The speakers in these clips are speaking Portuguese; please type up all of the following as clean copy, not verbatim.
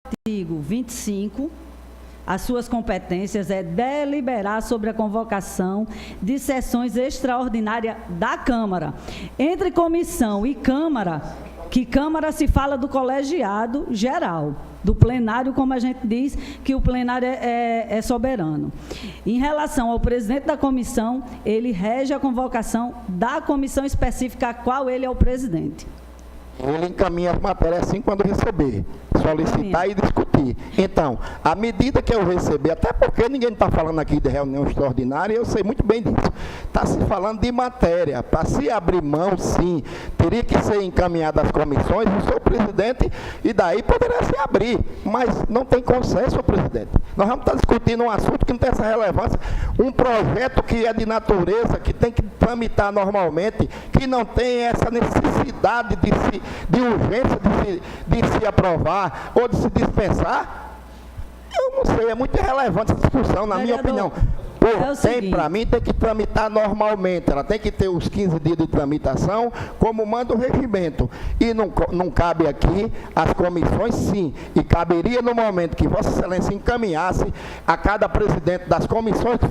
artigo 25, as suas competências é deliberar sobre a convocação de sessões extraordinárias da Câmara. Entre comissão e Câmara, que Câmara se fala do colegiado geral, do plenário, como a gente diz, que o plenário é soberano. Em relação ao presidente da comissão, ele rege a convocação da comissão específica a qual ele é o presidente. Ele encaminha as matérias assim quando receber, solicitar e discutir. Então, à medida que eu receber, até porque ninguém está falando aqui de reunião extraordinária, eu sei muito bem disso. Está se falando de matéria. Para se abrir mão, sim, teria que ser encaminhada às comissões, o seu presidente, e daí poderia se abrir. Mas não tem consenso, presidente. Nós vamos estar discutindo um assunto que não tem essa relevância, um projeto que é de natureza, que tem que tramitar normalmente, que não tem essa necessidade de urgência de se aprovar ou de se dispensar. Eu não sei, é muito irrelevante essa discussão, na minha opinião. Para mim, tem que tramitar normalmente, ela tem que ter os 15 dias de tramitação, como manda o regimento. E não cabe aqui as comissões, sim, e caberia no momento que Vossa Excelência encaminhasse a cada presidente das comissões que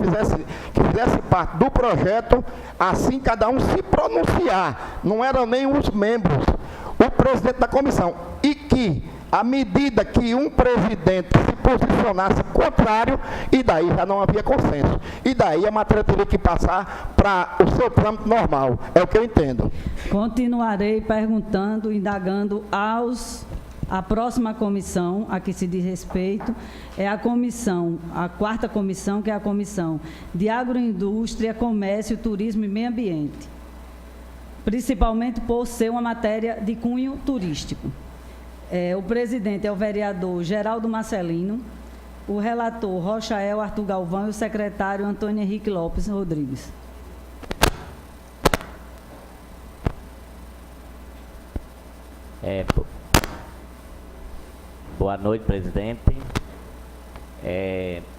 fizesse parte do projeto, assim cada um se pronunciar. Não eram nem os membros, o presidente da comissão. E que, à medida que um presidente se posicionasse contrário, e daí já não havia consenso. E daí a matéria teria que passar para o seu trâmite normal. É o que eu entendo. Continuarei perguntando, indagando a próxima comissão a que se diz respeito, é a quarta comissão, que é a Comissão de Agroindústria, Comércio, Turismo e Meio Ambiente. Principalmente por ser uma matéria de cunho turístico. O presidente é o vereador Geraldo Marcelino, o relator Rochael Arthur Galvão e o secretário Antônio Henrique Lopes Rodrigues. Boa noite, presidente.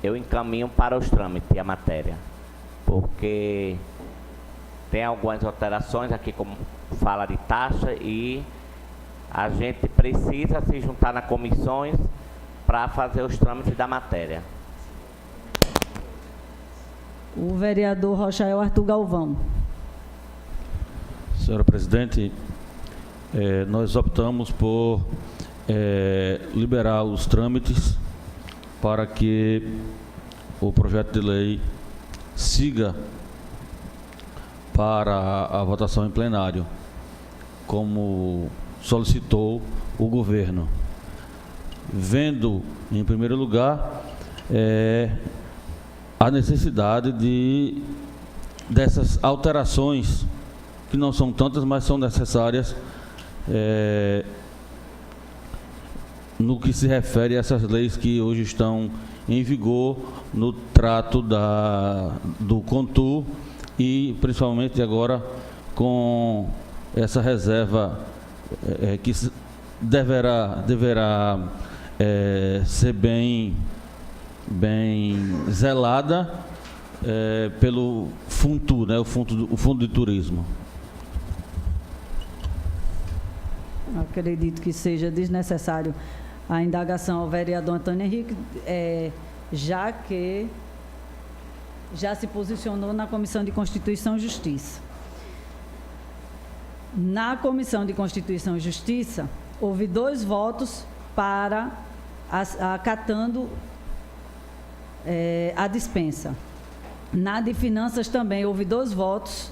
Eu encaminho para os trâmites a matéria, porque tem algumas alterações aqui, como fala de taxa, e a gente precisa se juntar nas comissões para fazer os trâmites da matéria. O vereador Rochael Arthur Galvão. Senhora presidente, nós optamos por liberar os trâmites para que o projeto de lei siga para a votação em plenário, como solicitou o governo, vendo, em primeiro lugar, a necessidade dessas alterações, que não são tantas, mas são necessárias no que se refere a essas leis que hoje estão em vigor no trato do CONTUR e, principalmente agora, com essa reserva que deverá ser bem zelada pelo FUNTUR, né, o Fundo de Turismo. Acredito que seja desnecessário a indagação ao vereador Antônio Henrique, já que já se posicionou na Comissão de Constituição e Justiça. Na Comissão de Constituição e Justiça, houve 2 votos para acatando a dispensa. Na de Finanças também houve 2 votos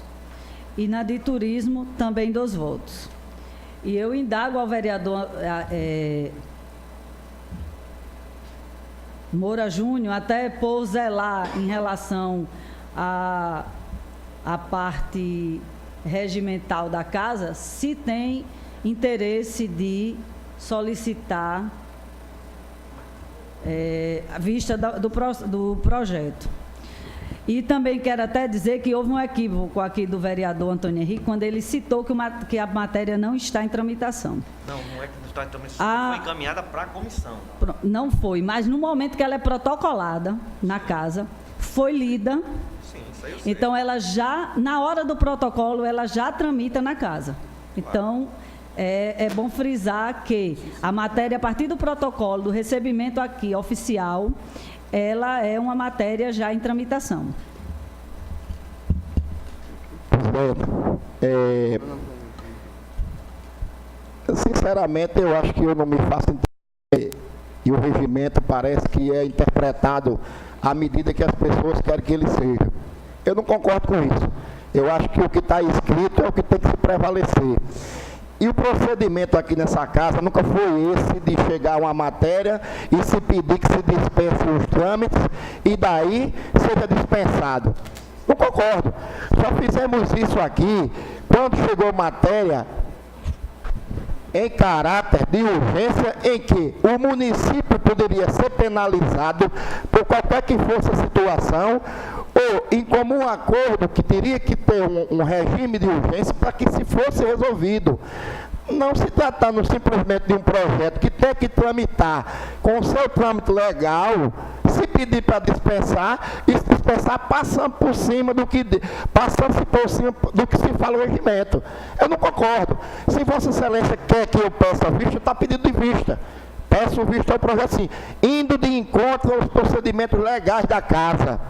e na de Turismo também 2 votos. E eu indago ao vereador Moura Júnior, até por zelar em relação à parte regimental da casa, se tem interesse de solicitar a vista do projeto. E também quero até dizer que houve um equívoco aqui do vereador Antônio Henrique, quando ele citou que a matéria não está em tramitação. Não é que não está em tramitação, foi encaminhada para a comissão. Não foi, mas no momento que ela é protocolada na casa, foi lida. Sim, isso aí eu sei. Então, ela já, na hora do protocolo, ela já tramita na casa. Então, é bom frisar que a matéria, a partir do protocolo do recebimento aqui oficial, ela é uma matéria já em tramitação. Sinceramente, eu acho que eu não me faço entender, e o regimento parece que é interpretado à medida que as pessoas querem que ele seja. Eu não concordo com isso. Eu acho que o que está escrito é o que tem que se prevalecer. E o procedimento aqui nessa casa nunca foi esse de chegar uma matéria e se pedir que se dispense os trâmites e daí seja dispensado. Não concordo. Só fizemos isso aqui quando chegou matéria em caráter de urgência em que o município poderia ser penalizado por qualquer que fosse a situação ou em comum acordo que teria que ter um regime de urgência para que se fosse resolvido. Não se tratando simplesmente de um projeto que tem que tramitar com o seu trâmite legal, se pedir para dispensar, e se dispensar passando por cima do que se fala o regimento. Eu não concordo. Se Vossa Excelência quer que eu peça vista, está pedindo de vista. Peço vista ao projeto, sim, indo de encontro aos procedimentos legais da casa.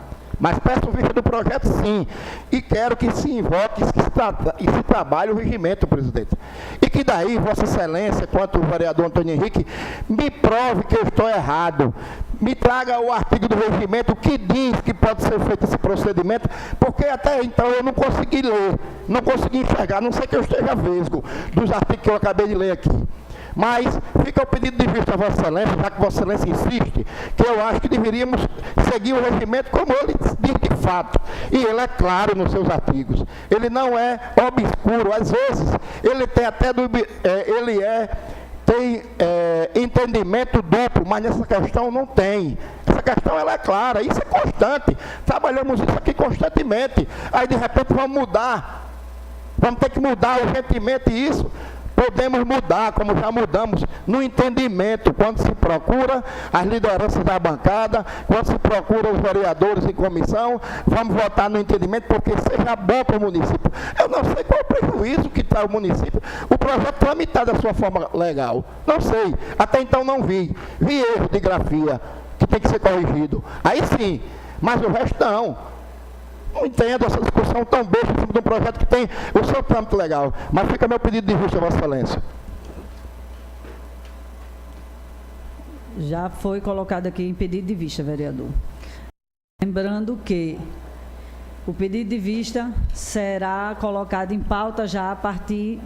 Mas peço vista do projeto, sim. E quero que se invoque e se trabalhe o regimento, presidente. E que daí, Vossa Excelência, quanto o vereador Antônio Henrique, me prove que eu estou errado. Me traga o artigo do regimento que diz que pode ser feito esse procedimento, porque até então eu não consegui ler, não consegui enxergar, a não sei que eu esteja vesgo dos artigos que eu acabei de ler aqui. Mas fica o pedido de vista a Vossa Excelência, já que Vossa Excelência insiste, que eu acho que deveríamos seguir o regimento como ele diz de fato. E ele é claro nos seus artigos. Ele não é obscuro. Às vezes, ele tem até tem entendimento duplo, mas nessa questão não tem. Essa questão ela é clara, isso é constante. Trabalhamos isso aqui constantemente. Aí, de repente, vamos mudar. Vamos ter que mudar urgentemente isso. Podemos mudar, como já mudamos, no entendimento, quando se procura as lideranças da bancada, quando se procura os vereadores em comissão, vamos votar no entendimento, porque seja bom para o município. Eu não sei qual é o prejuízo que está o município. O projeto tramitado da sua forma legal, não sei, até então não vi. Vi erro de grafia, que tem que ser corrigido. Aí sim, mas o resto não. Não entendo essa discussão tão besta em cima de um projeto que tem o seu trâmite legal. Mas fica meu pedido de vista, Vossa Excelência. Já foi colocado aqui em pedido de vista, vereador. Lembrando que o pedido de vista será colocado em pauta já a partir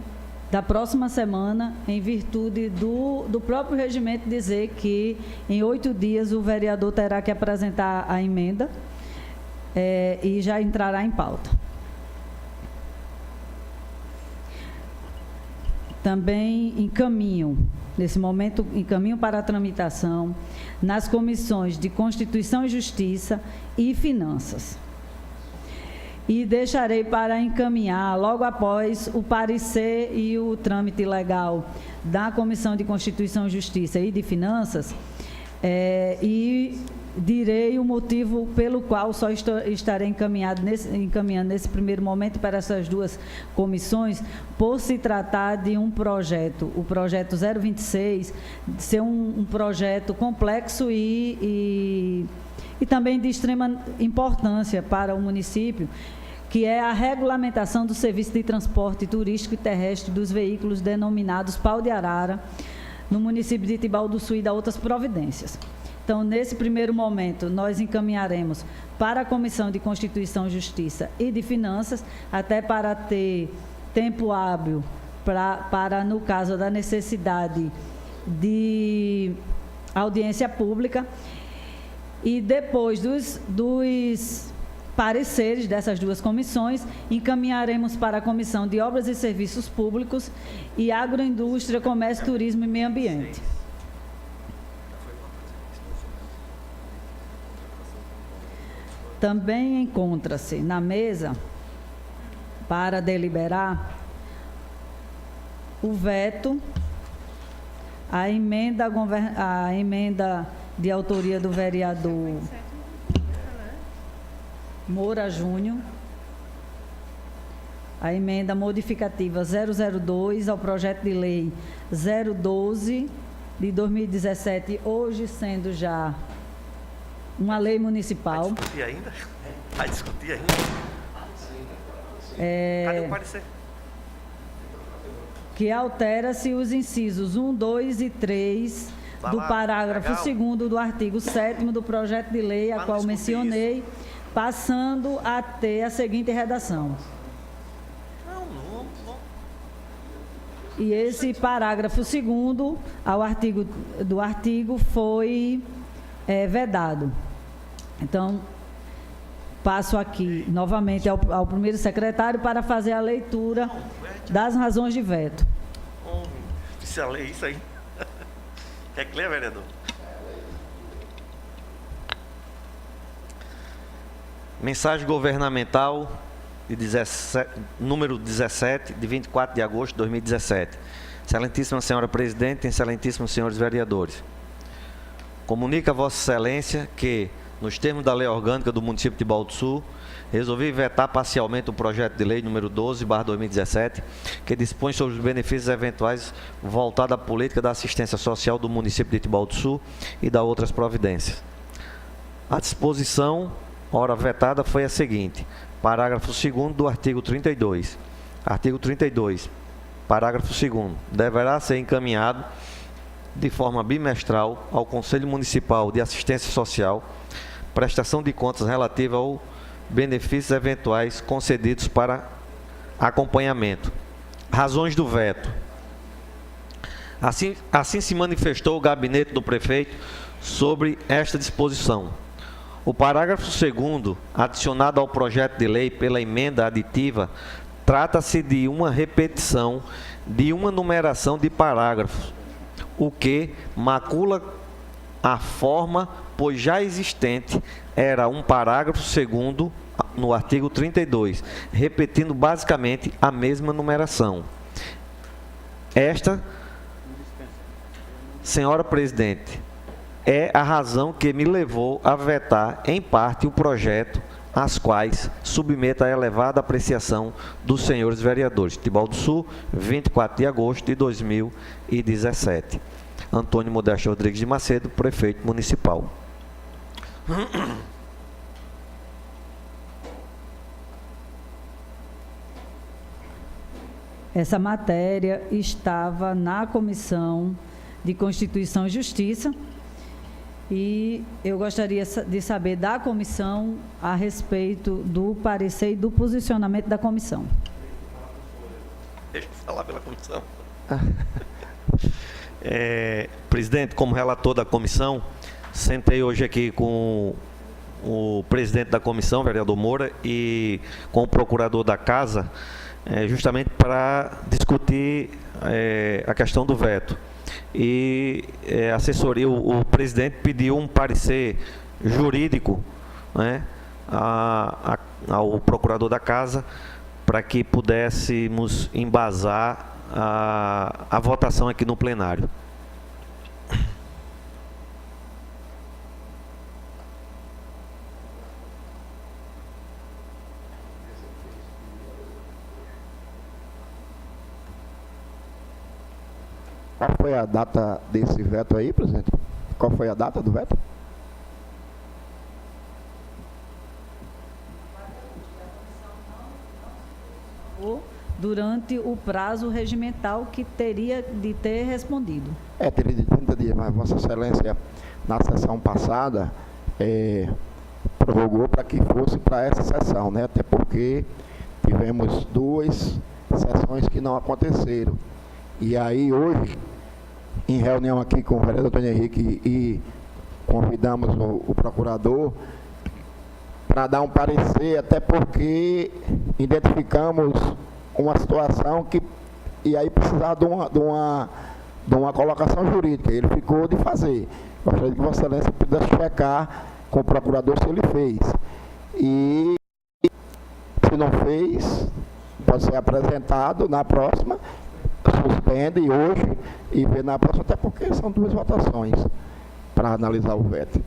da próxima semana, em virtude do próprio regimento dizer que em 8 dias o vereador terá que apresentar a emenda. E já entrará em pauta. Também nesse momento, encaminho para a tramitação nas comissões de Constituição e Justiça e Finanças. E deixarei para encaminhar, logo após o parecer e o trâmite legal da Comissão de Constituição e Justiça e de Finanças, e direi o motivo pelo qual só estarei encaminhando nesse primeiro momento para essas duas comissões, por se tratar de um projeto, o projeto 026, ser um projeto complexo e também de extrema importância para o município, que é a regulamentação do serviço de transporte turístico e terrestre dos veículos denominados pau de arara, no município de Tibau do Sul e da outras providências. Então, nesse primeiro momento, nós encaminharemos para a Comissão de Constituição, Justiça e de Finanças, até para ter tempo hábil para, no caso da necessidade de audiência pública, e depois dos pareceres dessas duas comissões, encaminharemos para a Comissão de Obras e Serviços Públicos e Agroindústria, Comércio, Turismo e Meio Ambiente. Também encontra-se na mesa, para deliberar, o veto, a emenda de autoria do vereador Moura Júnior, a emenda modificativa 002 ao projeto de lei 012 de 2017, hoje sendo já uma lei municipal. Vai discutir ainda? Vai discutir ainda? Cadê o parecer? Que altera-se os incisos 1, 2 e 3 do parágrafo 2º do artigo 7º do projeto de lei, a qual mencionei, passando a ter a seguinte redação. Não. E esse parágrafo 2º do artigo foi vedado. Então, passo aqui novamente ao primeiro secretário para fazer a leitura das razões de veto. Precisa ler isso aí. Quer que leia, vereador? Mensagem governamental número 17, de 24 de agosto de 2017. Excelentíssima senhora presidente, excelentíssimos senhores vereadores. Comunica a Vossa Excelência que, nos termos da Lei Orgânica do município de Tibaú do Sul, resolvi vetar parcialmente o projeto de lei número 12/2017, que dispõe sobre os benefícios eventuais voltados à política da assistência social do município de Tibaú do Sul e da outras providências. A disposição, ora vetada, foi a seguinte: parágrafo 2º do artigo 32. Artigo 32, parágrafo 2º, deverá ser encaminhado de forma bimestral ao Conselho Municipal de Assistência Social prestação de contas relativa ao benefícios eventuais concedidos para acompanhamento. Razões do veto. Assim se manifestou o gabinete do prefeito sobre esta disposição. O parágrafo 2º, adicionado ao projeto de lei pela emenda aditiva, trata-se de uma repetição de uma numeração de parágrafos, o que macula a forma, pois já existente era um parágrafo 2º no artigo 32, repetindo basicamente a mesma numeração. Esta, senhora presidente, é a razão que me levou a vetar em parte o projeto, as quais submeto a elevada apreciação dos senhores vereadores. Tibaú do Sul, 24 de agosto de 2017. Antônio Modesto Rodrigues de Macedo, prefeito municipal. Essa matéria estava na Comissão de Constituição e Justiça e eu gostaria de saber da comissão a respeito do parecer e do posicionamento da comissão. Deixa eu falar pela comissão. Presidente, como relator da comissão, sentei hoje aqui com o presidente da comissão, vereador Moura, e com o procurador da casa, justamente para discutir a questão do veto. E a assessoria, o presidente pediu um parecer jurídico, né, ao procurador da casa, para que pudéssemos embasar a votação aqui no plenário. Qual foi a data desse veto aí, presidente? Qual foi a data do veto? Durante o prazo regimental que teria de ter respondido. Teria de 30 dias, mas Vossa Excelência, na sessão passada, prorrogou para que fosse para essa sessão, né? Até porque tivemos 2 sessões que não aconteceram. E aí, hoje, em reunião aqui com o vereador Antônio Henrique e convidamos o procurador para dar um parecer, até porque identificamos uma situação que e aí precisava de uma colocação jurídica. Ele ficou de fazer. Gostaria que Vossa Excelência pudesse checar com o procurador se ele fez. E se não fez, pode ser apresentado na próxima, suspende hoje e vê na próxima, até porque são 2 votações para analisar o veto.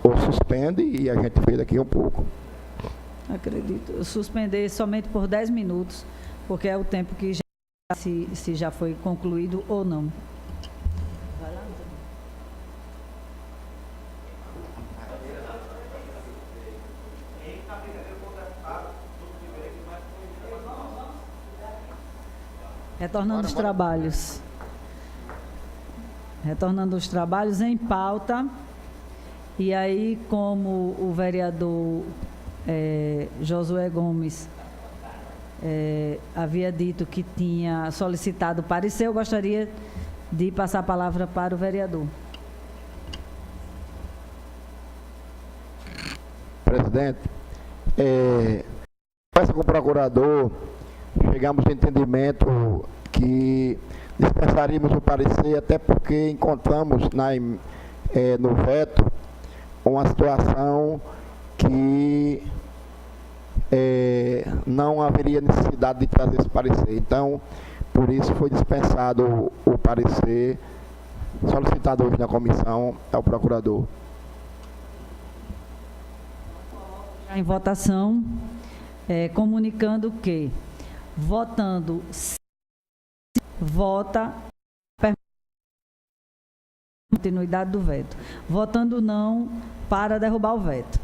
Ou suspende e a gente vê daqui um pouco. acredito, suspender somente por 10 minutos, porque é o tempo que já, se já foi concluído ou não. Vai lá, Antônio. Retornando aos trabalhos. Retornando aos trabalhos em pauta. E aí, como o vereador Josué Gomes havia dito que tinha solicitado parecer, eu gostaria de passar a palavra para o vereador. Presidente, conversa com o procurador, chegamos ao entendimento que dispensaríamos o parecer, até porque encontramos no veto uma situação que não haveria necessidade de trazer esse parecer. Então, por isso foi dispensado o parecer solicitado hoje na comissão ao procurador. Já em votação, comunicando que, votando sim, vota continuidade do veto. Votando não, para derrubar o veto.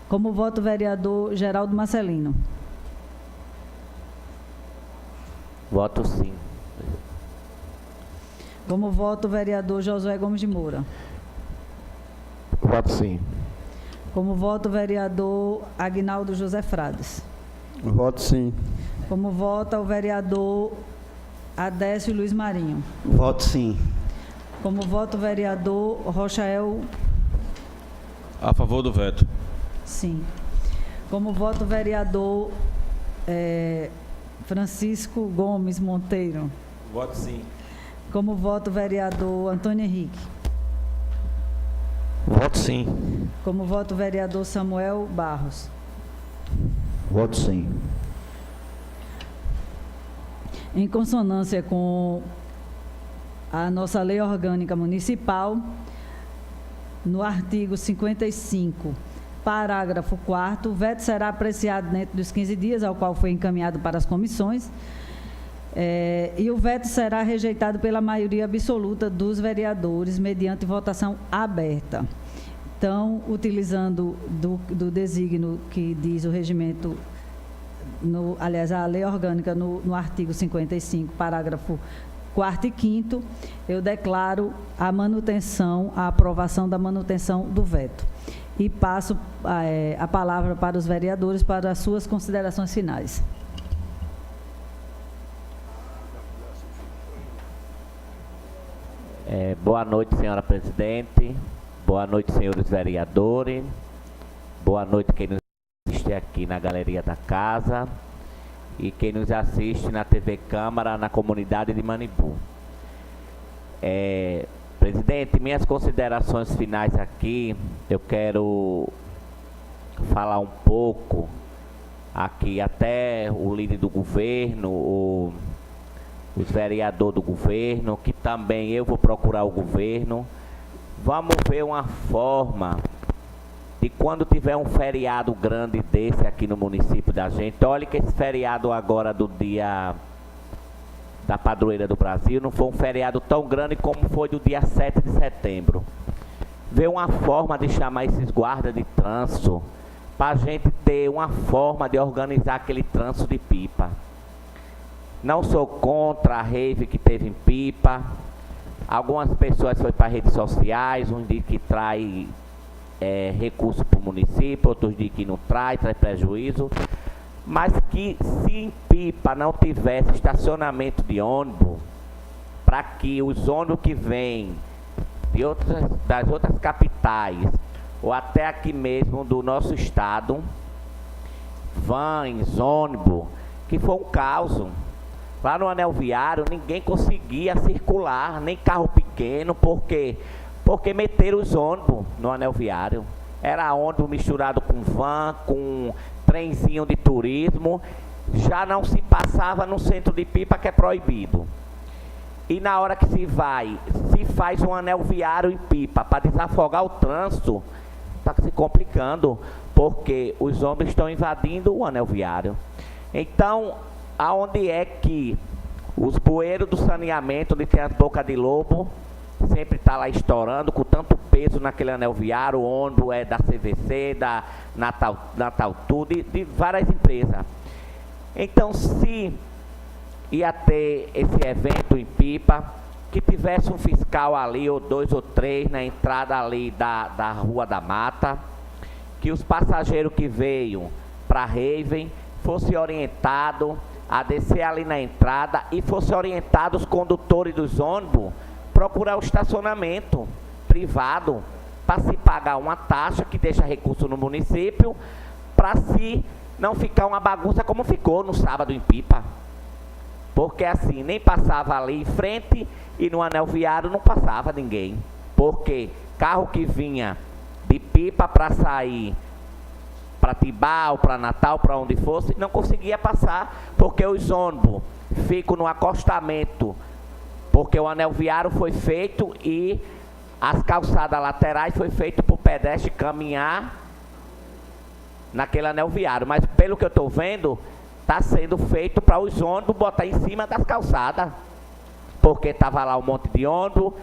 Como voto o vereador Geraldo Marcelino. Voto sim. Como voto o vereador Josué Gomes de Moura. Voto sim. Como voto o vereador Aguinaldo José Frades. Voto sim. Como vota o vereador Adécio Luiz Marinho. Voto sim. Como voto o vereador Rochael. A favor do veto. Sim. Como voto o vereador Francisco Gomes Monteiro. Voto sim. Como voto o vereador Antônio Henrique. Voto sim. Como voto o vereador Samuel Barros. Voto sim. Em consonância com a nossa lei orgânica municipal, no artigo 55, parágrafo 4º, o veto será apreciado dentro dos 15 dias, ao qual foi encaminhado para as comissões, e o veto será rejeitado pela maioria absoluta dos vereadores, mediante votação aberta. Então, utilizando do desígnio que diz o regimento, aliás, a lei orgânica no artigo 55, parágrafo 4º e 5º, eu declaro a aprovação da manutenção do veto. E passo a palavra para os vereadores para as suas considerações finais. Boa noite, senhora presidente. Boa noite, senhores vereadores. Boa noite quem nos assiste aqui na galeria da casa e quem nos assiste na TV Câmara, na comunidade de Manibu. Presidente, minhas considerações finais aqui, eu quero falar um pouco aqui, até o líder do governo, os vereadores do governo, que também eu vou procurar o governo. Vamos ver uma forma de quando tiver um feriado grande desse aqui no município da gente. Olha que esse feriado agora do dia da Padroeira do Brasil não foi um feriado tão grande como foi do dia 7 de setembro. Ver uma forma de chamar esses guardas de trânsito para a gente ter uma forma de organizar aquele trânsito de Pipa. Não sou contra a rave que teve em Pipa. Algumas pessoas foram para redes sociais, uns dizem que traz recurso para o município, outros dizem que não traz prejuízo. Mas que se em Pipa não tivesse estacionamento de ônibus, para que os ônibus que vêm das outras capitais, ou até aqui mesmo do nosso estado, vans, ônibus, que foi um caos. Lá no anel viário ninguém conseguia circular, nem carro pequeno, porque meteram os ônibus no anel viário. Era ônibus misturado com van, com trenzinho de turismo, já não se passava no centro de Pipa, que é proibido. E na hora que se faz um anel viário em Pipa para desafogar o trânsito, está se complicando, porque os homens estão invadindo o anel viário. Então, aonde é que os bueiros do saneamento, onde tem as bocas de lobo, sempre está lá estourando, com tanto peso naquele anel viário, o ônibus é da CVC, da Natal Tudo, de várias empresas. Então, se ia ter esse evento em Pipa, que tivesse um fiscal ali, ou 2 ou 3, na entrada ali da Rua da Mata, que os passageiros que veio para Raven fossem orientados a descer ali na entrada e fossem orientados os condutores dos ônibus procurar o estacionamento privado para se pagar uma taxa que deixa recurso no município, para se não ficar uma bagunça como ficou no sábado em Pipa. Porque assim, nem passava ali em frente e no anel viário não passava ninguém. Porque carro que vinha de Pipa para sair para Tibau, para Natal, para onde fosse, não conseguia passar, porque os ônibus ficam no acostamento, porque o anel viário foi feito e as calçadas laterais foi feito para o pedestre caminhar naquele anel viário. Mas pelo que eu estou vendo, está sendo feito para os ônibus botar em cima das calçadas, porque estava lá um monte de ônibus,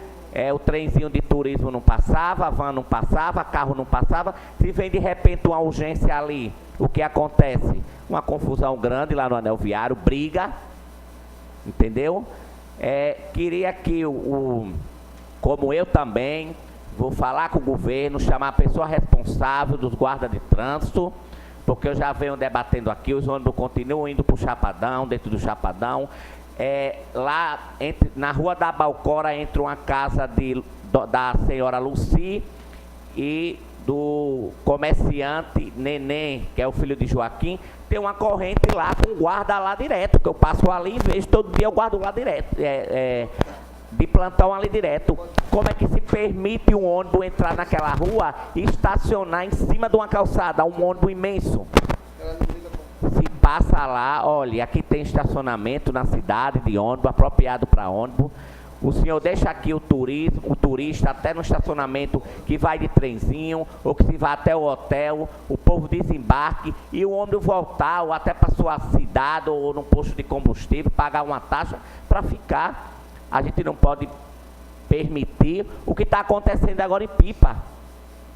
o trenzinho de turismo não passava, a van não passava, carro não passava. Se vem de repente uma urgência ali, o que acontece? Uma confusão grande lá no anel viário, briga, entendeu? Queria que, como eu também, vou falar com o governo, chamar a pessoa responsável dos guardas de trânsito, porque eu já venho debatendo aqui, os ônibus continuam indo para o Chapadão, dentro do Chapadão. Lá na Rua da Balcora, entre uma casa da senhora Luci e do comerciante Neném, que é o filho de Joaquim, tem uma corrente lá com guarda lá direto, que eu passo ali e vejo todo dia, eu guardo lá direto, de plantão ali direto. Como é que se permite um ônibus entrar naquela rua e estacionar em cima de uma calçada, um ônibus imenso? Se passa lá, olha, aqui tem estacionamento na cidade de ônibus, apropriado para ônibus. O senhor deixa aqui o turista até no estacionamento que vai de trenzinho, ou que se vai até o hotel, o povo desembarque e o ônibus voltar, ou até para sua cidade, ou num posto de combustível, pagar uma taxa para ficar. A gente não pode permitir o que está acontecendo agora em Pipa.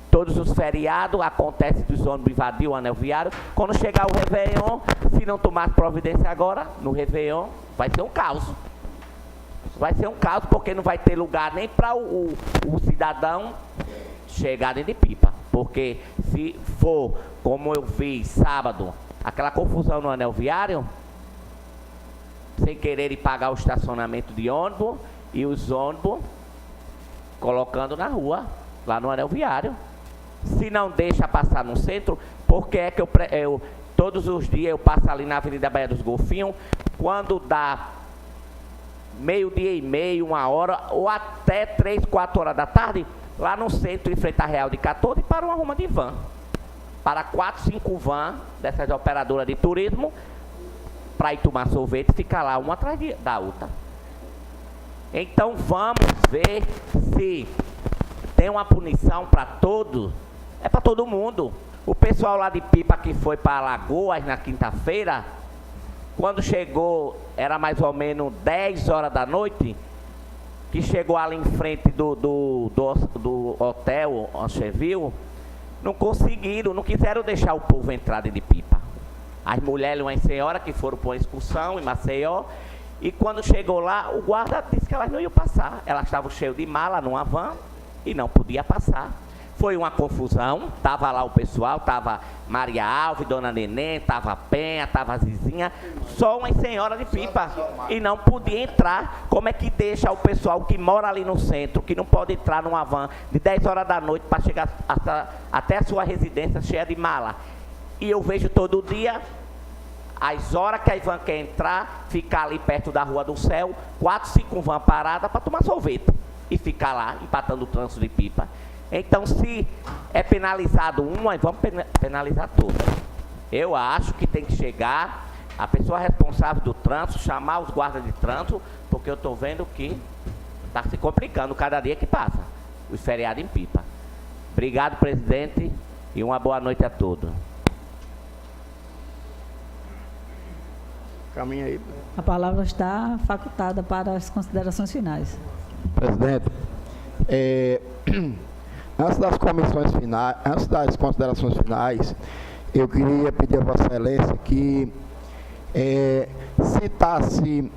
Todos os feriados acontece dos ônibus invadir o anel viário. Quando chegar o Réveillon, se não tomar providência agora, no Réveillon, vai ser um caos. Vai ser um caos, porque não vai ter lugar nem para o cidadão chegar dentro de Pipa. Porque se for, como eu vi sábado, aquela confusão no anel viário, sem querer pagar o estacionamento de ônibus, e os ônibus colocando na rua, lá no anel viário. Se não deixa passar no centro, porque é que eu todos os dias eu passo ali na Avenida Baía dos Golfinhos, quando dá meio-dia e meio, 1h, ou até 3, 4 horas da tarde, lá no centro, em frente à Real de 14, para uma ruma de van. Para 4, 5 vans dessas operadoras de turismo, para ir tomar sorvete e ficar lá uma atrás da outra. Então vamos ver se tem uma punição para todos. É para todo mundo. O pessoal lá de Pipa que foi para Alagoas na quinta-feira, quando chegou, era mais ou menos 10 horas da noite, que chegou ali em frente do hotel Ancheville, não conseguiram, não quiseram deixar o povo entrar dentro de Pipa. As mulheres, umas senhoras que foram para uma excursão em Maceió, e quando chegou lá, o guarda disse que elas não iam passar. Elas estavam cheias de mala numa van e não podia passar. Foi uma confusão, estava lá o pessoal, estava Maria Alves, Dona Neném, estava Penha, estava Zizinha, só umas senhoras de Pipa, e não podia entrar. Como é que deixa o pessoal que mora ali no centro, que não pode entrar numa van de 10 horas da noite para chegar até a sua residência cheia de mala? E eu vejo todo dia, as horas que a van quer entrar, ficar ali perto da Rua do Céu, 4, 5 vans paradas para tomar sorvete, e ficar lá, empatando o trânsito de Pipa. Então, se é penalizado uma, vamos penalizar todas. Eu acho que tem que chegar a pessoa responsável do trânsito, chamar os guardas de trânsito, porque eu estou vendo que está se complicando cada dia que passa, os feriados em Pipa. Obrigado, presidente, e uma boa noite a todos. Caminha aí. A palavra está facultada para as considerações finais. Presidente, antes das considerações finais, eu queria pedir a Vossa Excelência que citasse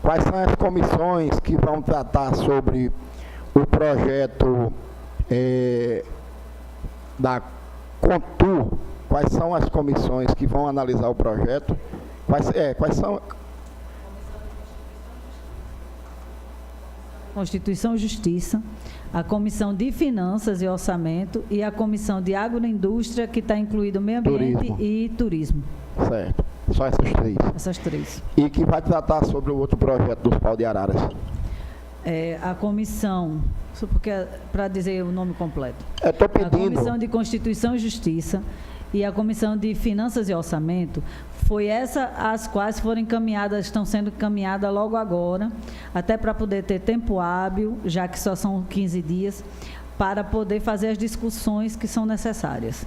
quais são as comissões que vão tratar sobre o projeto da Contur, quais são as comissões que vão analisar o projeto, quais são... Constituição e Justiça, a Comissão de Finanças e Orçamento e a Comissão de Agroindústria, que está incluído Meio Ambiente e Turismo. Certo, só essas três. Essas três. E que vai tratar sobre o outro projeto dos pau de araras. A comissão, para dizer o nome completo. Eu estou A pedindo... Comissão de Constituição e Justiça e a Comissão de Finanças e Orçamento, foi essa as quais foram encaminhadas, estão sendo encaminhadas logo agora, até para poder ter tempo hábil, já que só são 15 dias, para poder fazer as discussões que são necessárias.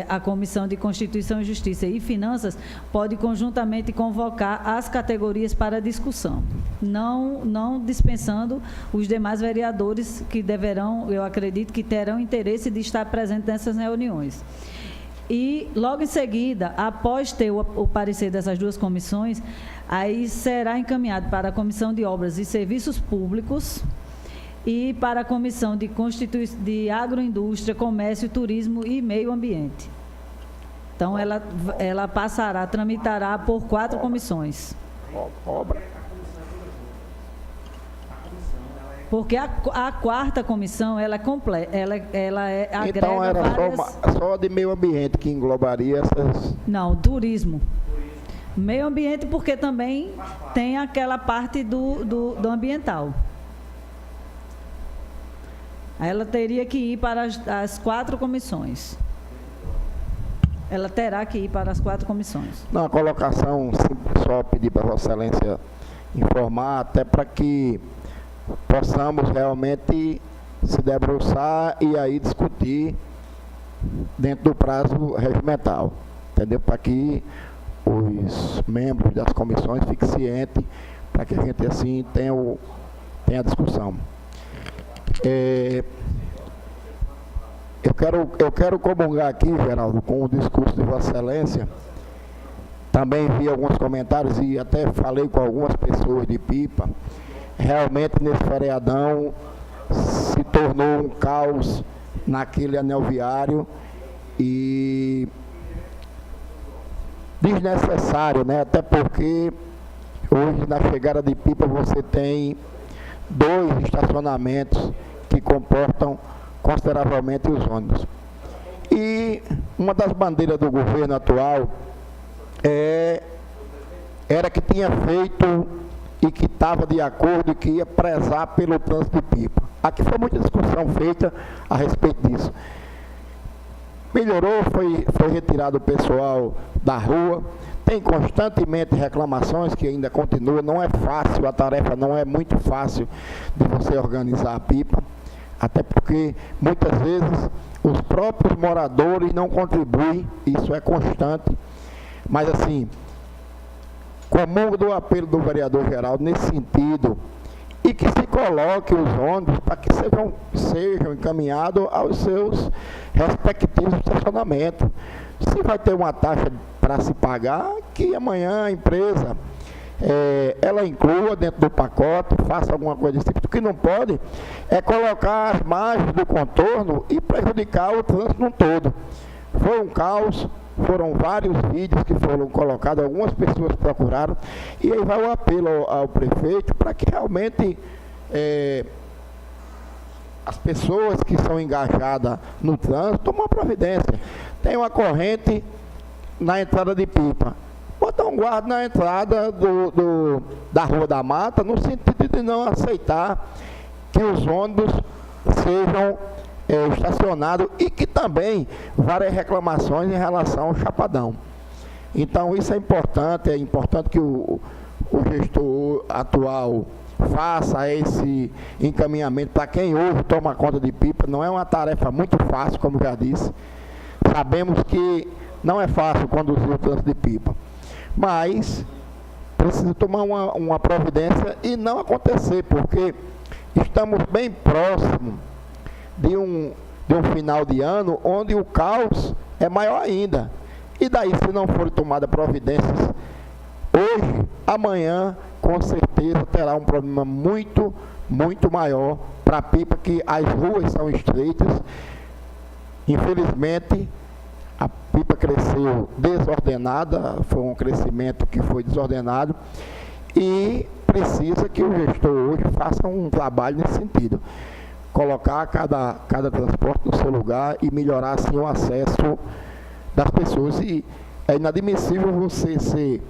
A Comissão de Constituição e Justiça e Finanças pode conjuntamente convocar as categorias para discussão, não dispensando os demais vereadores que deverão, eu acredito que terão interesse de estar presentes nessas reuniões. E, logo em seguida, após ter o parecer dessas duas comissões, aí será encaminhado para a Comissão de Obras e Serviços Públicos e para a Comissão de Agroindústria, Comércio, Turismo e Meio Ambiente. Então, ela tramitará por 4 comissões. Obra. Porque a 4ª comissão, ela é completa, ela agrega então era várias... só de meio ambiente que englobaria essas... Não, turismo. Meio ambiente porque também tem aquela parte do ambiental. Aí ela teria que ir para as 4 comissões. Ela terá que ir para as 4 comissões. Não, a colocação, simples, só pedir para Vossa Excelência informar, até para que possamos realmente se debruçar e aí discutir dentro do prazo regimental, entendeu? Para que os membros das comissões fiquem cientes, para que a gente assim tenha a discussão. Eu quero comungar aqui, Geraldo, com o discurso de Vossa Excelência. Também vi alguns comentários e até falei com algumas pessoas de Pipa. Realmente, nesse feriadão, se tornou um caos naquele anel viário e desnecessário, né? Até porque hoje, na chegada de Pipa, você tem 2 estacionamentos que comportam consideravelmente os ônibus. E uma das bandeiras do governo atual era que tinha feito e que estava de acordo e que ia prezar pelo trânsito de Pipa. Aqui foi muita discussão feita a respeito disso. Melhorou, foi retirado o pessoal da rua, tem constantemente reclamações que ainda continuam, não é fácil, a tarefa não é muito fácil de você organizar a Pipa, até porque muitas vezes os próprios moradores não contribuem, isso é constante, mas assim, comungo do apelo do vereador Geraldo nesse sentido, e que se coloque os ônibus para que sejam encaminhados aos seus respectivos estacionamentos. Se vai ter uma taxa para se pagar, que amanhã a empresa ela inclua dentro do pacote, faça alguma coisa desse tipo. O que não pode é colocar as margens do contorno e prejudicar o trânsito no todo. Foi um caos. Foram vários vídeos que foram colocados, algumas pessoas procuraram, e aí vai o apelo ao prefeito para que realmente as pessoas que são engajadas no trânsito tomem uma providência. Tem uma corrente na entrada de Pipa, botar um guarda na entrada da Rua da Mata, no sentido de não aceitar que os ônibus sejam estacionado e que também várias reclamações em relação ao Chapadão. Então isso é importante que o gestor atual faça esse encaminhamento para quem hoje toma conta de pipa. Não é uma tarefa muito fácil, como já disse. Sabemos que não é fácil conduzir o trânsito de pipa, mas precisa tomar uma providência e não acontecer, porque estamos bem próximos de um final de ano onde o caos é maior ainda. E daí, se não forem tomadas providências hoje, amanhã, com certeza terá um problema muito, muito maior para a pipa, que as ruas são estreitas. Infelizmente, a pipa cresceu desordenada, foi um crescimento que foi desordenado e precisa que o gestor hoje faça um trabalho nesse sentido. Colocar cada transporte no seu lugar e melhorar assim o acesso das pessoas. E é inadmissível você ser